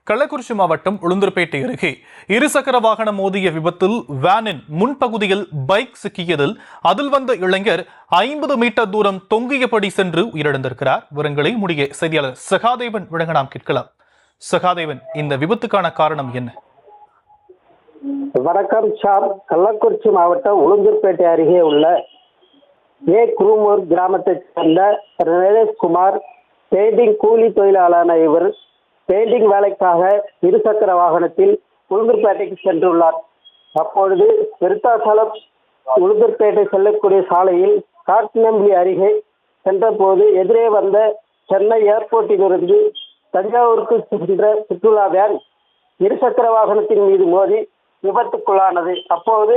கள்ளக்குறிச்சி மாவட்டம் உளுந்தூர்பேட்டை அருகே இருசக்கர வாகனம் மோதிய விபத்தில் வேனின் முன்பகுதியில் பைக் சிக்கியதில் அதில் வந்த இளைஞர் 50 மீட்டர் தூரம் தொங்கியபடி சென்று உயிரிழந்திருக்கிறார். விவரங்களை முடிய செய்தியாளர் சகாதேவன் வழங்க நாம் கேட்கலாம். சகாதேவன், இந்த விபத்துக்கான காரணம் என்ன? வணக்கம் ஷாம். கள்ளக்குறிச்சி மாவட்டம் உளுந்தூர்பேட்டை அருகே உள்ள குருமூர் கிராமத்தைச் சேர்ந்த நரேஷ்குமார் பெயிண்டிங் கூலி தொழிலாளரான இவர் பெயிண்டிங் வேலைக்காக இருசக்கர வாகனத்தில் உளுந்தூர்பேட்டைக்கு சென்றுள்ளார். அப்பொழுது விருத்தாசலம் உளுந்தூர்பேட்டை செல்லக்கூடிய சாலையில் காட்டினம்பள்ளி அருகே சென்றபோது எதிரே வந்த சென்னை ஏர்போர்ட்டிலிருந்து தஞ்சாவூருக்கு சென்ற சுற்றுலா வேன் இருசக்கர வாகனத்தின் மீது மோதி விபத்துக்குள்ளானது. அப்போது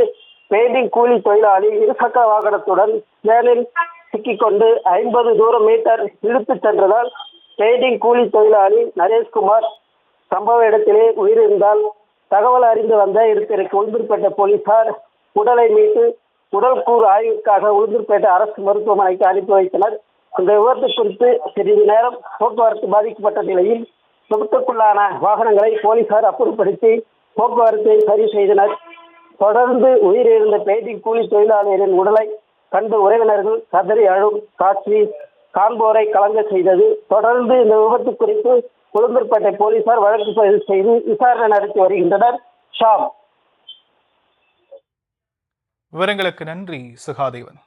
பெயிண்டிங் கூலி தொழிலாளி இருசக்கர வாகனத்துடன் வேனில் சிக்கிக்கொண்டு 50 மீட்டர் இழுத்து சென்றதால் பெயிண்டிங் கூலி தொழிலாளி நரேஷ்குமார் சம்பவ இடத்திலே உயிரிழந்தால் தகவல் அறிந்து வந்த இடத்திற்கு உளுந்தூர்பேட்டை போலீசார் உடலை மீட்டு உடல் கூறு ஆய்வுக்காக உளுந்தூர்பேட்டை அரசு மருத்துவமனைக்கு அனுப்பி வைத்தனர். இந்த விபத்து குறித்து சிறிது நேரம் போக்குவரத்து பாதிக்கப்பட்ட நிலையில் விபத்துக்குள்ளான வாகனங்களை போலீசார் அப்புறப்படுத்தி போக்குவரத்தை சரி செய்தனர். தொடர்ந்து உயிரிழந்த பெயிண்டிங் கூலி தொழிலாளரின் உடலை கண்டு உறவினர்கள் கதறி அழும் காட்சி காண்போரை கலங்க செய்தது. தொடர்ந்து இந்த விபத்து குறித்து உளுந்தூர்பேட்டை போலீசார் வழக்கு பதிவு செய்து விசாரணை நடத்தி வருகின்றனர். ஷாம். விவரங்களுக்கு நன்றி சகாதேவன்.